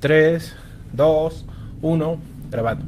3, 2, 1, grabando.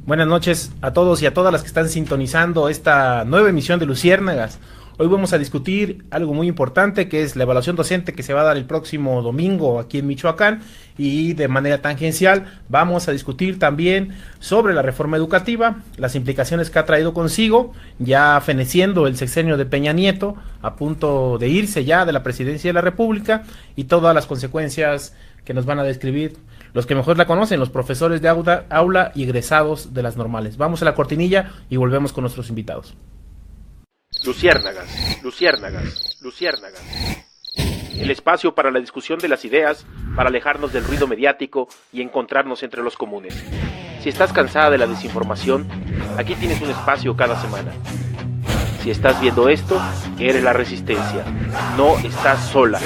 Buenas noches a todos y a todas las que están sintonizando esta nueva emisión de Luciérnagas. Hoy vamos a discutir algo muy importante, que es la evaluación docente que se va a dar el próximo domingo aquí en Michoacán, y de manera tangencial vamos a discutir también sobre la reforma educativa, las implicaciones que ha traído consigo, ya feneciendo el sexenio de Peña Nieto, a punto de irse ya de la presidencia de la República, y todas las consecuencias que nos van a describir los que mejor la conocen, los profesores de aula y egresados de las normales. Vamos a la cortinilla y volvemos con nuestros invitados. Luciérnagas, luciérnagas, luciérnagas. El espacio para la discusión de las ideas, para alejarnos del ruido mediático y encontrarnos entre los comunes. Si estás cansada de la desinformación, aquí tienes un espacio cada semana. Si estás viendo esto, eres la resistencia. No estás sola.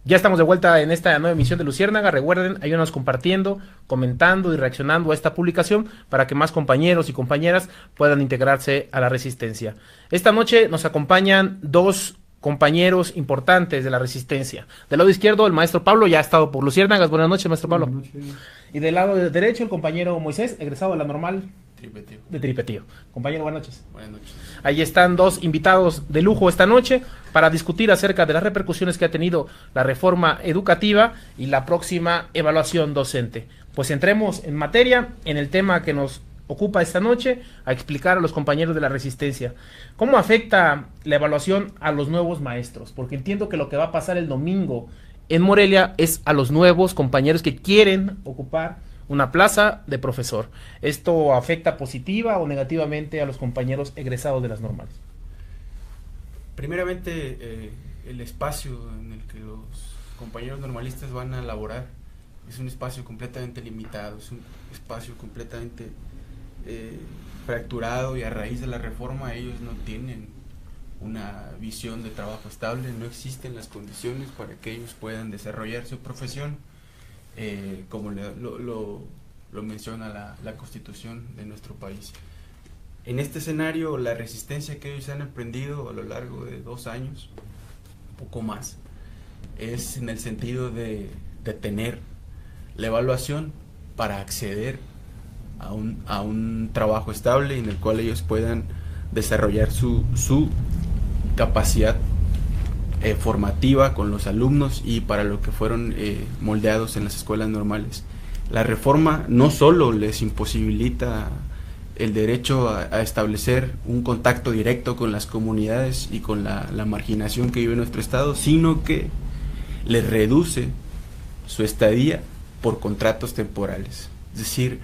Ya estamos de vuelta en esta nueva emisión de Luciérnaga. Recuerden, ayúdanos compartiendo, comentando y reaccionando a esta publicación para que más compañeros y compañeras puedan integrarse a la resistencia. Esta noche nos acompañan dos compañeros importantes de la resistencia. Del lado izquierdo, el maestro Pablo, ya ha estado por Luciérnagas. Buenas noches, maestro Pablo. Buenas noches. Y del lado derecho, el compañero Moisés, egresado de la normal Tripetío. de Tripetío. Compañero, buenas noches. Buenas noches. Ahí están dos invitados de lujo esta noche para discutir acerca de las repercusiones que ha tenido la reforma educativa y la próxima evaluación docente. Pues entremos en materia, en el tema que nos ocupa esta noche, a explicar a los compañeros de la resistencia cómo afecta la evaluación a los nuevos maestros, porque entiendo que lo que va a pasar el domingo en Morelia es a los nuevos compañeros que quieren ocupar una plaza de profesor. ¿Esto afecta positiva o negativamente a los compañeros egresados de las normales? Primeramente, el espacio en el que los compañeros normalistas van a laborar es un espacio completamente limitado, es un espacio completamente fracturado, y a raíz de la reforma ellos no tienen una visión de trabajo estable, no existen las condiciones para que ellos puedan desarrollar su profesión. Como lo menciona la Constitución de nuestro país. En este escenario, la resistencia que ellos han emprendido a lo largo de 2 años, un poco más, es en el sentido de detener la evaluación para acceder a un trabajo estable en el cual ellos puedan desarrollar su capacidad formativa con los alumnos y para lo que fueron moldeados en las escuelas normales. La reforma no solo les imposibilita el derecho a establecer un contacto directo con las comunidades y con la marginación que vive en nuestro estado, sino que les reduce su estadía por contratos temporales. Es decir,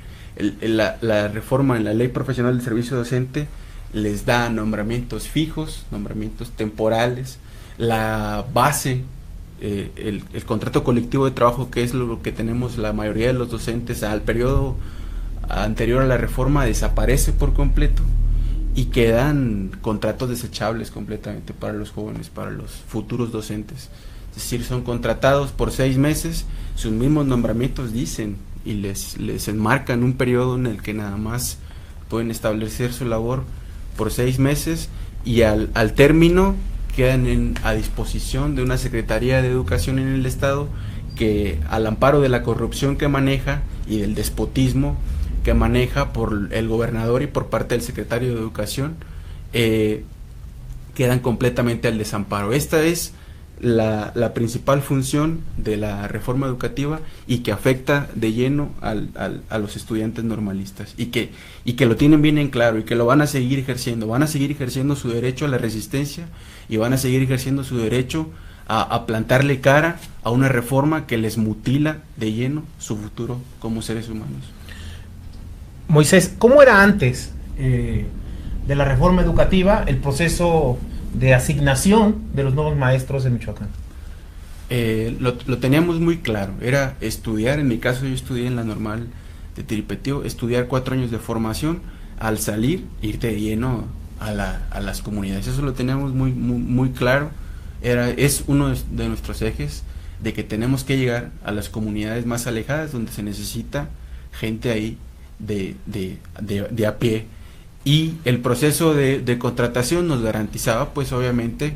la reforma en la Ley Profesional del Servicio Docente les da nombramientos fijos, nombramientos temporales, la base, el contrato colectivo de trabajo, que es lo que tenemos la mayoría de los docentes al periodo anterior a la reforma, desaparece por completo y quedan contratos desechables completamente para los jóvenes, para los futuros docentes. Es decir, son contratados por 6 meses, sus mismos nombramientos dicen y les enmarcan un periodo en el que nada más pueden establecer su labor por 6 meses, y al término quedan a disposición de una Secretaría de Educación en el Estado que, al amparo de la corrupción que maneja y del despotismo que maneja por el gobernador y por parte del secretario de Educación, quedan completamente al desamparo. Esta es la principal función de la reforma educativa, y que afecta de lleno a los estudiantes normalistas, y que lo tienen bien en claro y que lo van a seguir ejerciendo su derecho a la resistencia, y van a seguir ejerciendo su derecho a plantarle cara a una reforma que les mutila de lleno su futuro como seres humanos. Moisés, ¿cómo era antes de la reforma educativa el proceso de asignación de los nuevos maestros en Michoacán? Lo teníamos muy claro, era estudiar. En mi caso, yo estudié en la normal de Tripetío, estudiar 4 años de formación, al salir irte de lleno a las comunidades. Eso lo tenemos muy claro. Es uno de nuestros ejes, de que tenemos que llegar a las comunidades más alejadas, donde se necesita gente ahí de a pie. Y el proceso de contratación nos garantizaba, pues obviamente,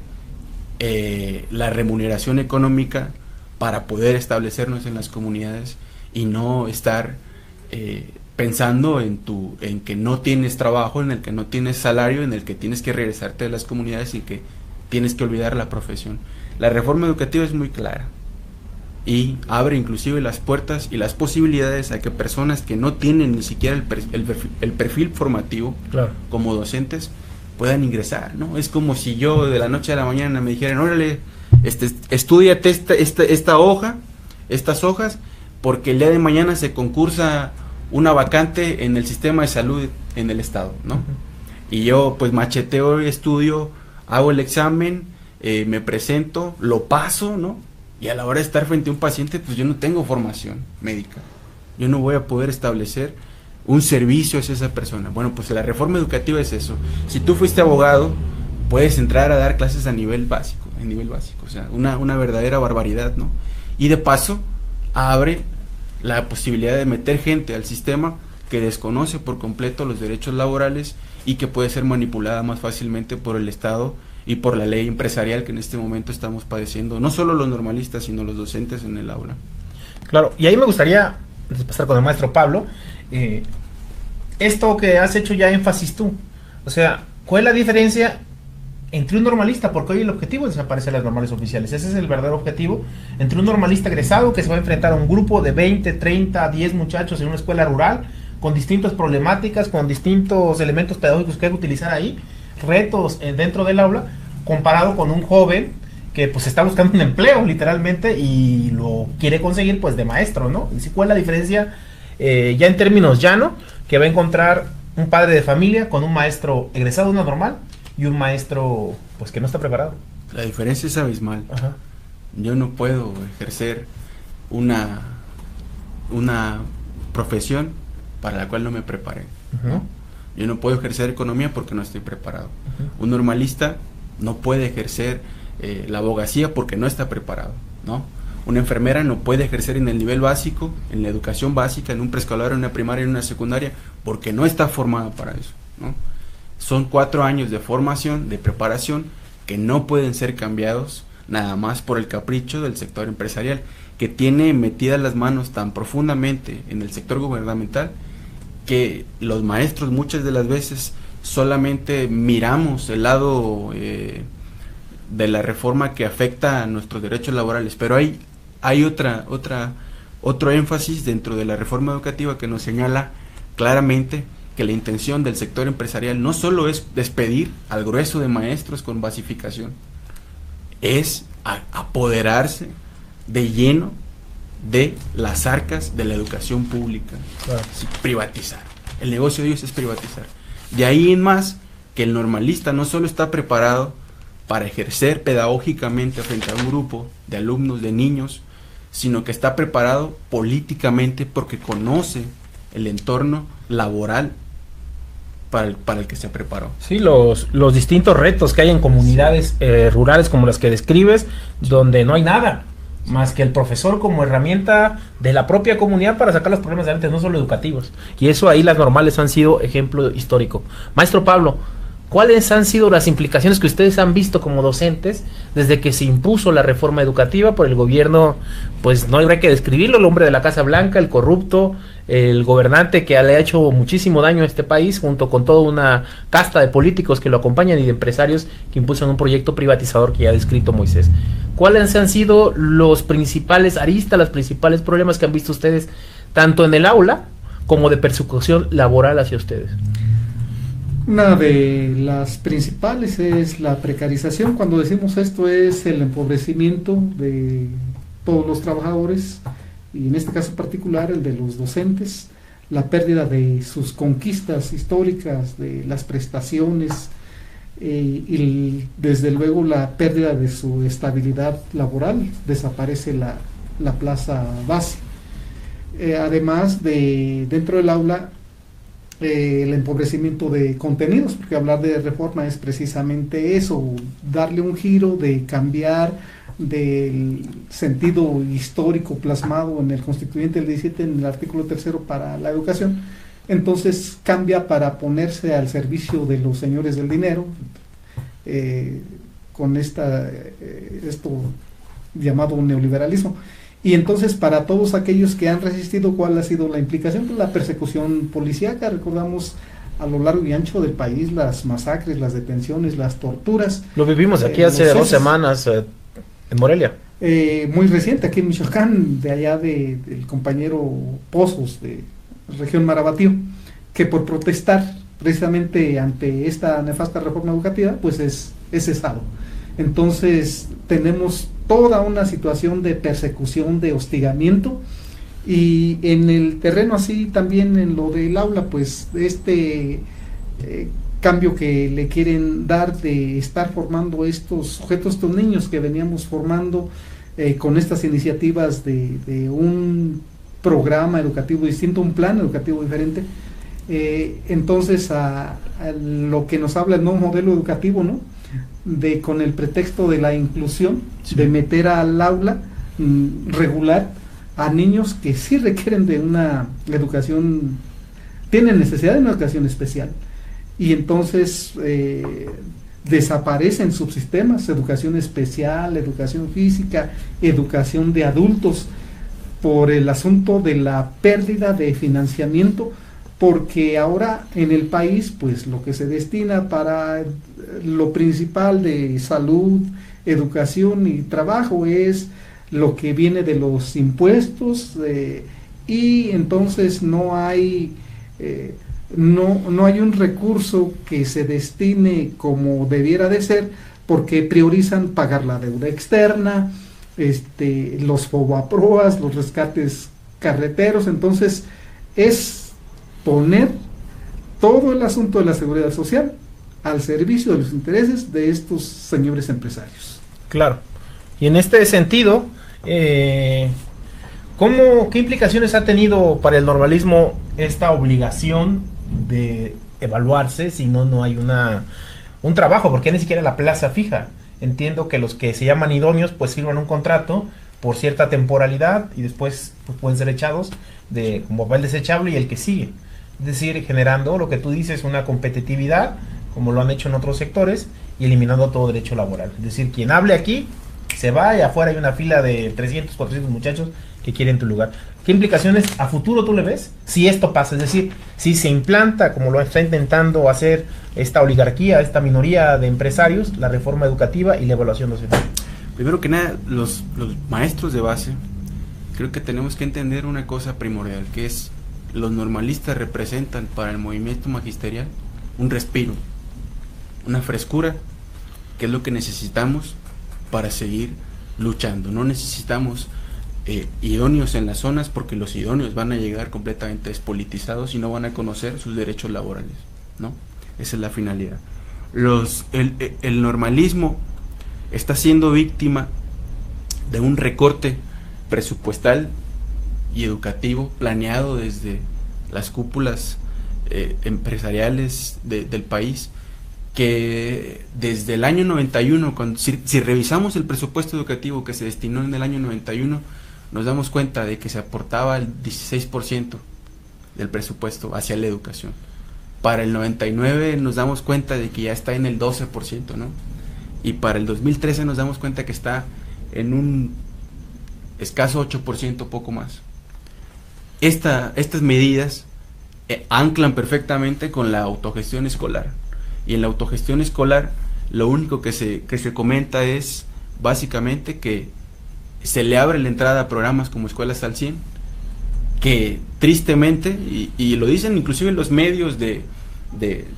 la remuneración económica para poder establecernos en las comunidades y no estar pensando en que no tienes trabajo, en el que no tienes salario, en el que tienes que regresarte de las comunidades y que tienes que olvidar la profesión. La reforma educativa es muy clara y abre inclusive las puertas y las posibilidades a que personas que no tienen ni siquiera el perfil formativo, claro, como docentes, puedan ingresar, ¿no? Es como si yo de la noche a la mañana me dijeran, órale, estúdiate esta hoja, estas hojas, porque el día de mañana se concursa una vacante en el sistema de salud en el estado, ¿no? Y yo pues macheteo, estudio, hago el examen, me presento, lo paso, ¿no? Y a la hora de estar frente a un paciente, pues yo no tengo formación médica, yo no voy a poder establecer un servicio hacia esa persona. Bueno, pues la reforma educativa es eso. Si tú fuiste abogado, puedes entrar a dar clases a nivel básico, o sea, una verdadera barbaridad, ¿no? Y de paso, abre la posibilidad de meter gente al sistema que desconoce por completo los derechos laborales y que puede ser manipulada más fácilmente por el Estado y por la ley empresarial que en este momento estamos padeciendo, no solo los normalistas, sino los docentes en el aula. Claro, y ahí me gustaría pasar con el maestro Pablo, esto que has hecho ya énfasis tú, o sea, ¿cuál es la diferencia entre un normalista? Porque hoy el objetivo es desaparecer las normales oficiales, ese es el verdadero objetivo, entre un normalista egresado que se va a enfrentar a un grupo de 20, 30, 10 muchachos en una escuela rural, con distintas problemáticas, con distintos elementos pedagógicos que hay que utilizar ahí, retos dentro del aula, comparado con un joven que pues está buscando un empleo literalmente y lo quiere conseguir pues de maestro, ¿no? ¿Y cuál es la diferencia ya en términos llano que va a encontrar un padre de familia con un maestro egresado de una normal y un maestro pues que no está preparado? La diferencia es abismal. Ajá. Yo no puedo ejercer una profesión para la cual no me preparé, ¿no? Yo no puedo ejercer economía porque no estoy preparado. Un normalista no puede ejercer la abogacía porque no está preparado, ¿no? Una enfermera no puede ejercer en el nivel básico, en la educación básica, en un preescolar, en una primaria, en una secundaria, porque no está formada para eso, ¿no? Son 4 años de formación, de preparación, que no pueden ser cambiados nada más por el capricho del sector empresarial, que tiene metidas las manos tan profundamente en el sector gubernamental que los maestros muchas de las veces solamente miramos el lado de la reforma que afecta a nuestros derechos laborales, pero hay otro énfasis dentro de la reforma educativa que nos señala claramente que la intención del sector empresarial no solo es despedir al grueso de maestros con basificación, es apoderarse de lleno de las arcas de la educación pública. Claro. Sí, privatizar. El negocio de ellos es privatizar. De ahí en más que el normalista no solo está preparado para ejercer pedagógicamente frente a un grupo de alumnos, de niños, sino que está preparado políticamente porque conoce el entorno laboral para el que se preparó. Sí, los distintos retos que hay en comunidades rurales como las que describes, donde no hay nada más que el profesor como herramienta de la propia comunidad para sacar los problemas adelante, no solo educativos. Y eso ahí las normales han sido ejemplo histórico. Maestro Pablo, ¿cuáles han sido las implicaciones que ustedes han visto como docentes desde que se impuso la reforma educativa por el gobierno? Pues no habrá que describirlo, el hombre de la Casa Blanca, el corrupto, el gobernante que le ha hecho muchísimo daño a este país, junto con toda una casta de políticos que lo acompañan y de empresarios que impulsan un proyecto privatizador que ya ha descrito Moisés. ¿Cuáles han sido los principales aristas, los principales problemas que han visto ustedes, tanto en el aula como de persecución laboral hacia ustedes? Una de las principales es la precarización. Cuando decimos esto es el empobrecimiento de todos los trabajadores, y en este caso particular el de los docentes, la pérdida de sus conquistas históricas, de las prestaciones, y desde luego la pérdida de su estabilidad laboral. Desaparece la plaza base. Además de dentro del aula el empobrecimiento de contenidos, porque hablar de reforma es precisamente eso, darle un giro de cambiar del sentido histórico plasmado en el Constituyente del 17 en el artículo 3 para la educación. Entonces cambia para ponerse al servicio de los señores del dinero, con esto llamado neoliberalismo. Y entonces para todos aquellos que han resistido, ¿cuál ha sido la implicación? Pues la persecución policíaca. Recordamos a lo largo y ancho del país las masacres, las detenciones, las torturas. Lo vivimos aquí hace 2 semanas en Morelia. Muy reciente, aquí en Michoacán, de allá del compañero Pozos, de región Marabatío, que por protestar precisamente ante esta nefasta reforma educativa, pues es cesado. Entonces tenemos toda una situación de persecución, de hostigamiento, y en el terreno así también en lo del aula, pues cambio que le quieren dar de estar formando estos sujetos, estos niños que veníamos formando con estas iniciativas de un programa educativo distinto, un plan educativo diferente. Entonces a lo que nos habla el nuevo modelo educativo, ¿no? Con el pretexto de la inclusión, sí, de meter al aula regular a niños que sí requieren de una educación, tienen necesidad de una educación especial, y entonces desaparecen subsistemas, educación especial, educación física, educación de adultos, por el asunto de la pérdida de financiamiento, porque ahora en el país pues lo que se destina para lo principal de salud, educación y trabajo es lo que viene de los impuestos, y entonces no hay un recurso que se destine como debiera de ser, porque priorizan pagar la deuda externa, los FOBAPROAS, los rescates carreteros. Entonces es poner todo el asunto de la seguridad social al servicio de los intereses de estos señores empresarios. Claro. Y en este sentido, ¿qué implicaciones ha tenido para el normalismo esta obligación de evaluarse si no hay un trabajo? Porque ni siquiera la plaza fija. Entiendo que los que se llaman idóneos pues firman un contrato por cierta temporalidad y después pues, pueden ser echados como papel desechable y el que sigue. Es decir, generando lo que tú dices, una competitividad, como lo han hecho en otros sectores, y eliminando todo derecho laboral. Es decir, quien hable aquí se va, y afuera hay una fila de 300, 400 muchachos que quieren tu lugar. ¿Qué implicaciones a futuro tú le ves si esto pasa? Es decir, si se implanta, como lo está intentando hacer esta oligarquía, esta minoría de empresarios, la reforma educativa y la evaluación docente. Primero que nada, los maestros de base, creo que tenemos que entender una cosa primordial, que es: los normalistas representan para el movimiento magisterial un respiro, una frescura, que es lo que necesitamos para seguir luchando. No necesitamos idóneos en las zonas, porque los idóneos van a llegar completamente despolitizados y no van a conocer sus derechos laborales, ¿no? Esa es la finalidad. El normalismo está siendo víctima de un recorte presupuestal y educativo planeado desde las cúpulas empresariales del país, que desde el año 91, si revisamos el presupuesto educativo que se destinó en el año 91, nos damos cuenta de que se aportaba el 16% del presupuesto hacia la educación. Para el 99 nos damos cuenta de que ya está en el 12%, ¿no? Y para el 2013 nos damos cuenta que está en un escaso 8%, poco más. Estas medidas anclan perfectamente con la autogestión escolar. Y en la autogestión escolar lo único que se comenta es básicamente que se le abre la entrada a programas como Escuelas al 100, que tristemente, y lo dicen inclusive los medios de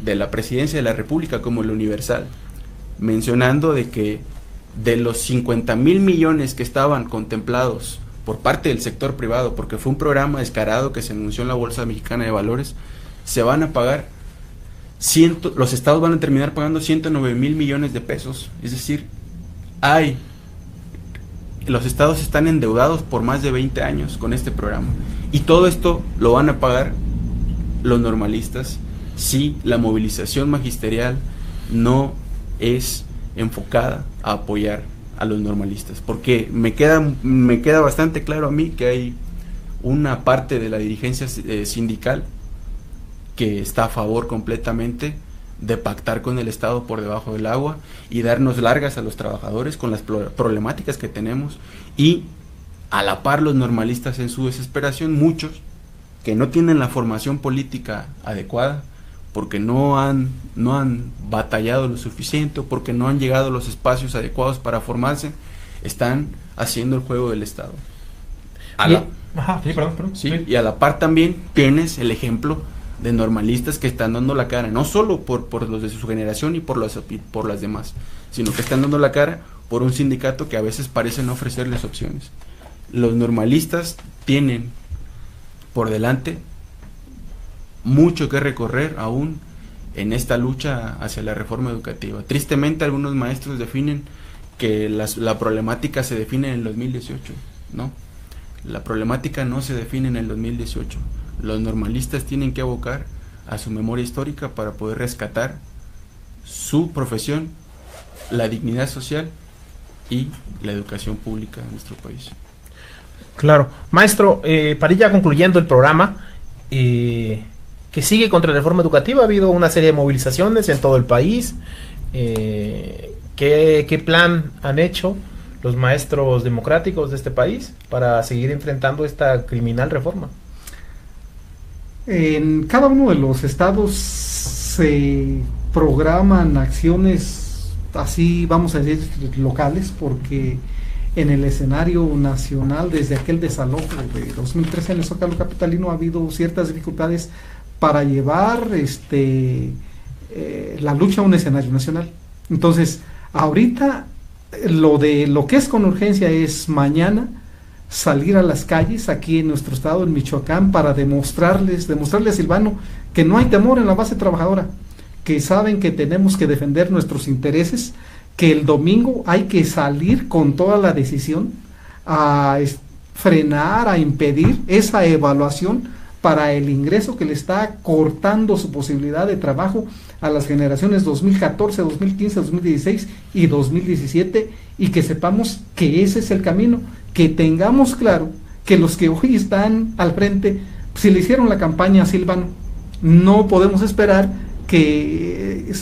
la Presidencia de la República, como el Universal, mencionando de que de los 50,000 millones que estaban contemplados por parte del sector privado, porque fue un programa descarado que se anunció en la Bolsa Mexicana de Valores, se van a pagar los estados van a terminar pagando 109,000 millones de pesos. Es decir, los estados están endeudados por más de 20 años con este programa, y todo esto lo van a pagar los normalistas si la movilización magisterial no es enfocada a apoyar a los normalistas? Porque me queda bastante claro a mí que hay una parte de la dirigencia sindical que está a favor completamente de pactar con el Estado por debajo del agua y darnos largas a los trabajadores con las problemáticas que tenemos, y a la par los normalistas en su desesperación, muchos que no tienen la formación política adecuada porque no han batallado lo suficiente o porque no han llegado a los espacios adecuados para formarse, están haciendo el juego del Estado. Y a la par también tienes el ejemplo de normalistas que están dando la cara, no solo por los de su generación y por las demás, sino que están dando la cara por un sindicato que a veces parece no ofrecerles opciones. Los normalistas tienen por delante mucho que recorrer aún en esta lucha hacia la reforma educativa. Tristemente, algunos maestros definen que la problemática se define en el 2018, ¿no? La problemática no se define en el 2018. Los normalistas tienen que abocar a su memoria histórica para poder rescatar su profesión, la dignidad social y la educación pública de nuestro país. Claro. Maestro, para ir ya concluyendo el programa, que sigue contra la reforma educativa, ha habido una serie de movilizaciones en todo el país. ¿Qué plan han hecho los maestros democráticos de este país para seguir enfrentando esta criminal reforma? En cada uno de los estados se programan acciones, así vamos a decir, locales, porque en el escenario nacional, desde aquel desalojo de 2013 en el Zócalo capitalino, ha habido ciertas dificultades para llevar la lucha a un escenario nacional. Entonces, ahorita lo que es con urgencia es mañana salir a las calles aquí en nuestro estado, en Michoacán, para demostrarle a Silvano que no hay temor en la base trabajadora, que saben que tenemos que defender nuestros intereses, que el domingo hay que salir con toda la decisión a frenar, a impedir esa evaluación para el ingreso que le está cortando su posibilidad de trabajo a las generaciones 2014, 2015, 2016 y 2017, y que sepamos que ese es el camino, que tengamos claro que los que hoy están al frente, si le hicieron la campaña a Silvano, no podemos esperar que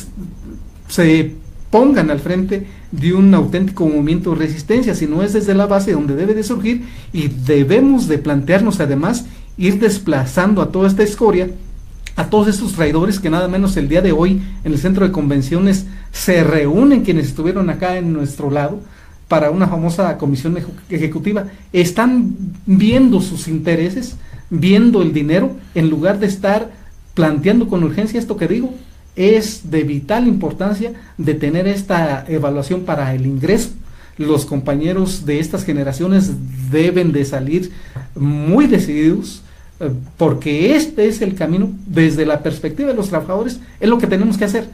se pongan al frente de un auténtico movimiento de resistencia, sino es desde la base donde debe de surgir, y debemos de plantearnos además ir desplazando a toda esta escoria, a todos estos traidores que nada menos el día de hoy en el centro de convenciones se reúnen quienes estuvieron acá en nuestro lado para una famosa comisión ejecutiva. Están viendo sus intereses, viendo el dinero, en lugar de estar planteando con urgencia esto que digo. Es de vital importancia de tener esta evaluación para el ingreso. Los compañeros de estas generaciones deben de salir muy decididos, porque este es el camino. Desde la perspectiva de los trabajadores es lo que tenemos que hacer.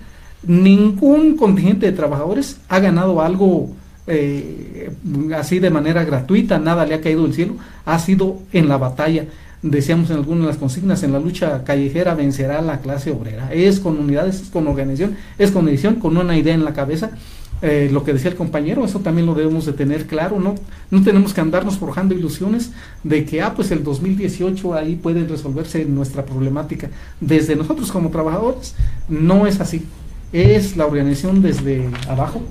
Ningún contingente de trabajadores ha ganado algo así de manera gratuita, nada le ha caído del cielo, ha sido en la batalla. Decíamos en algunas de las consignas, en la lucha callejera vencerá la clase obrera. Es con unidades, es con organización, es con edición, con una idea en la cabeza. Lo que decía el compañero, eso también lo debemos de tener claro, no tenemos que andarnos forjando ilusiones de que pues el 2018 ahí puede resolverse nuestra problemática. Desde nosotros como trabajadores no es así, es la organización desde abajo,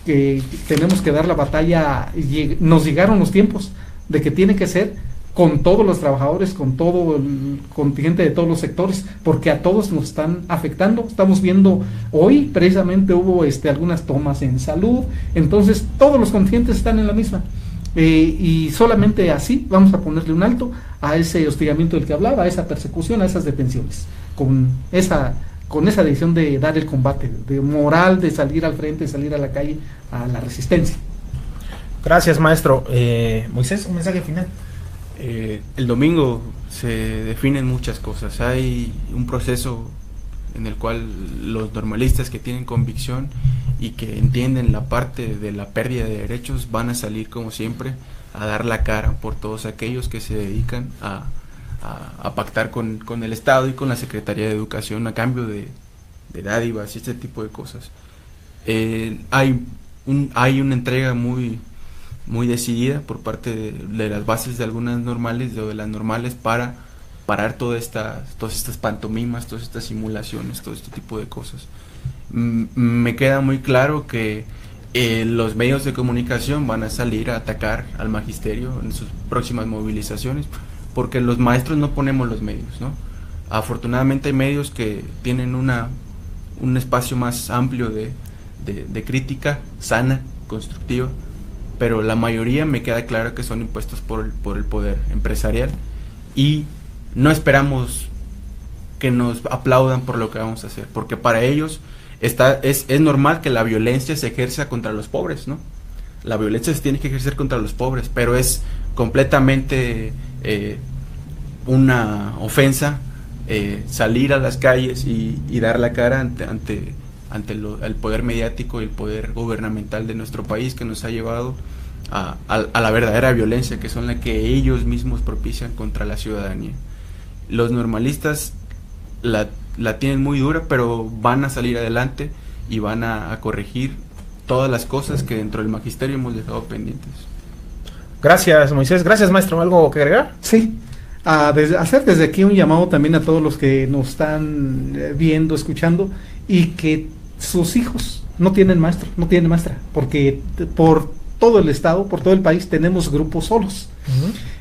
que tenemos que dar la batalla. Nos llegaron los tiempos de que tiene que ser con todos los trabajadores, con todo el contingente de todos los sectores, porque a todos nos están afectando. Estamos viendo hoy, precisamente hubo algunas tomas en salud, entonces todos los contingentes están en la misma, y solamente así vamos a ponerle un alto a ese hostigamiento del que hablaba, a esa persecución, a esas detenciones, con esa decisión de dar el combate, de moral, de salir al frente, de salir a la calle, a la resistencia. Gracias, maestro. Moisés, un mensaje final. El domingo se definen muchas cosas. Hay un proceso en el cual los normalistas que tienen convicción y que entienden la parte de la pérdida de derechos van a salir como siempre a dar la cara por todos aquellos que se dedican a a pactar con el Estado y con la Secretaría de Educación a cambio de dádivas y este tipo de cosas. Hay una entrega muy decidida por parte de las bases de algunas normales o de las normales para parar todas estas pantomimas, todas estas simulaciones, todo este tipo de cosas. Me queda muy claro que los medios de comunicación van a salir a atacar al magisterio en sus próximas movilizaciones, porque los maestros no ponemos los medios, ¿no? Afortunadamente hay medios que tienen un espacio más amplio de crítica sana, constructiva, pero la mayoría me queda claro que son impuestos por el poder empresarial, y no esperamos que nos aplaudan por lo que vamos a hacer, porque para ellos es normal que la violencia se ejerza contra los pobres, ¿no? La violencia se tiene que ejercer contra los pobres, pero es completamente una ofensa salir a las calles y dar la cara ante el poder mediático y el poder gubernamental de nuestro país, que nos ha llevado a la verdadera violencia, que son la que ellos mismos propician contra la ciudadanía. Los normalistas la tienen muy dura, pero van a salir adelante y van a corregir todas las cosas que dentro del magisterio hemos dejado pendientes. Gracias, Moisés. Gracias, maestro. ¿Algo que agregar? Sí, hacer desde aquí un llamado también a todos los que nos están viendo, escuchando, y que sus hijos no tienen maestro, no tienen maestra, porque por todo el estado, por todo el país tenemos grupos solos.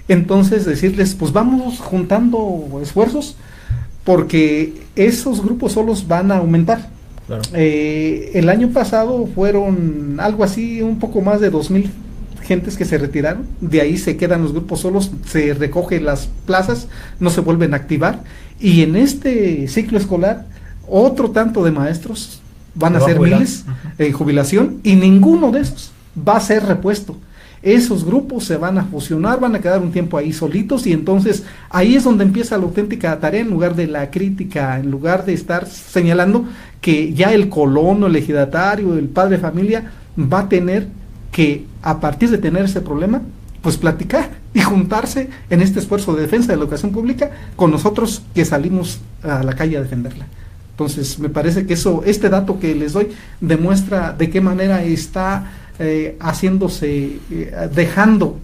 Entonces decirles, pues vamos juntando esfuerzos, porque esos grupos solos van a aumentar. Claro. El año pasado fueron algo así, un poco más de 2,000 gentes que se retiraron. De ahí se quedan los grupos solos, se recogen las plazas, no se vuelven a activar, y en este ciclo escolar otro tanto de maestros van a ser miles en jubilación, y ninguno de esos va a ser repuesto. Esos grupos se van a fusionar, van a quedar un tiempo ahí solitos, y entonces ahí es donde empieza la auténtica tarea, en lugar de la crítica, en lugar de estar señalando que ya el colono, el ejidatario, el padre de familia va a tener que, a partir de tener ese problema, pues platicar y juntarse en este esfuerzo de defensa de la educación pública con nosotros que salimos a la calle a defenderla. Entonces me parece que este dato que les doy demuestra de qué manera está haciéndose, dejando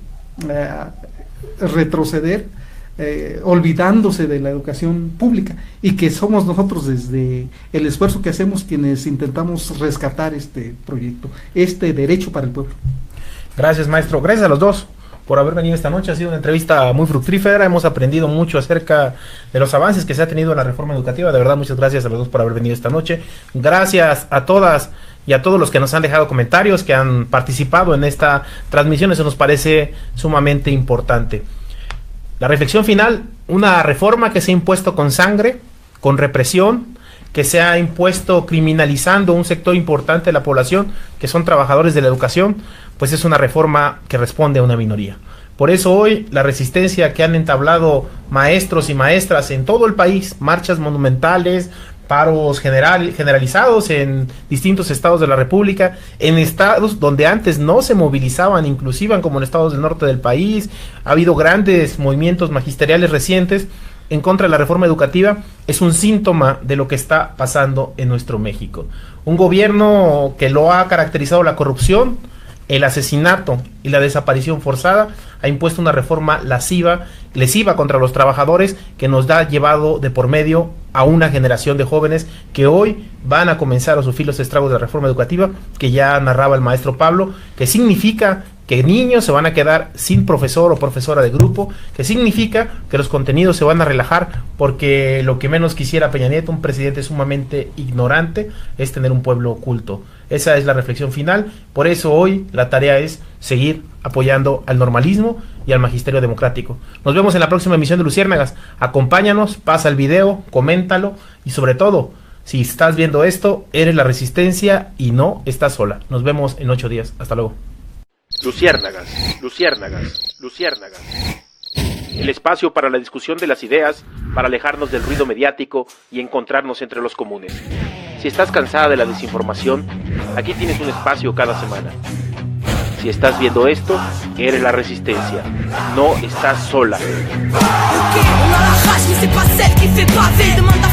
retroceder, olvidándose de la educación pública, y que somos nosotros, desde el esfuerzo que hacemos, quienes intentamos rescatar este proyecto, este derecho para el pueblo. Gracias, maestro. Gracias a los dos por haber venido esta noche. Ha sido una entrevista muy fructífera, hemos aprendido mucho acerca de los avances que se ha tenido en la reforma educativa. De verdad, muchas gracias a los dos por haber venido esta noche. Gracias a todas y a todos los que nos han dejado comentarios, que han participado en esta transmisión. Eso nos parece sumamente importante. La reflexión final: una reforma que se ha impuesto con sangre, con represión, que se ha impuesto criminalizando un sector importante de la población, que son trabajadores de la educación, pues es una reforma que responde a una minoría. Por eso hoy la resistencia que han entablado maestros y maestras en todo el país, marchas monumentales, paros generalizados en distintos estados de la República, en estados donde antes no se movilizaban, inclusive como en estados del norte del país, ha habido grandes movimientos magisteriales recientes en contra de la reforma educativa, es un síntoma de lo que está pasando en nuestro México. Un gobierno que lo ha caracterizado la corrupción, el asesinato y la desaparición forzada, ha impuesto una reforma lesiva contra los trabajadores, que nos ha llevado de por medio a una generación de jóvenes que hoy van a comenzar a sufrir los estragos de la reforma educativa, que ya narraba el maestro Pablo, que significa que niños se van a quedar sin profesor o profesora de grupo, que significa que los contenidos se van a relajar, porque lo que menos quisiera Peña Nieto, un presidente sumamente ignorante, es tener un pueblo oculto. Esa es la reflexión final. Por eso hoy la tarea es seguir apoyando al normalismo y al magisterio democrático. Nos vemos en la próxima emisión de Luciérnagas. Acompáñanos, pasa el video, coméntalo, y sobre todo, si estás viendo esto, eres la resistencia y no estás sola. Nos vemos en 8 días. Hasta luego. Luciérnagas, luciérnagas, luciérnagas. El espacio para la discusión de las ideas, para alejarnos del ruido mediático y encontrarnos entre los comunes. Si estás cansada de la desinformación, aquí tienes un espacio cada semana. Si estás viendo esto, eres la resistencia. No estás sola. Ok, on a la rage, mais c'est pas celle qui fait pavé. Demande à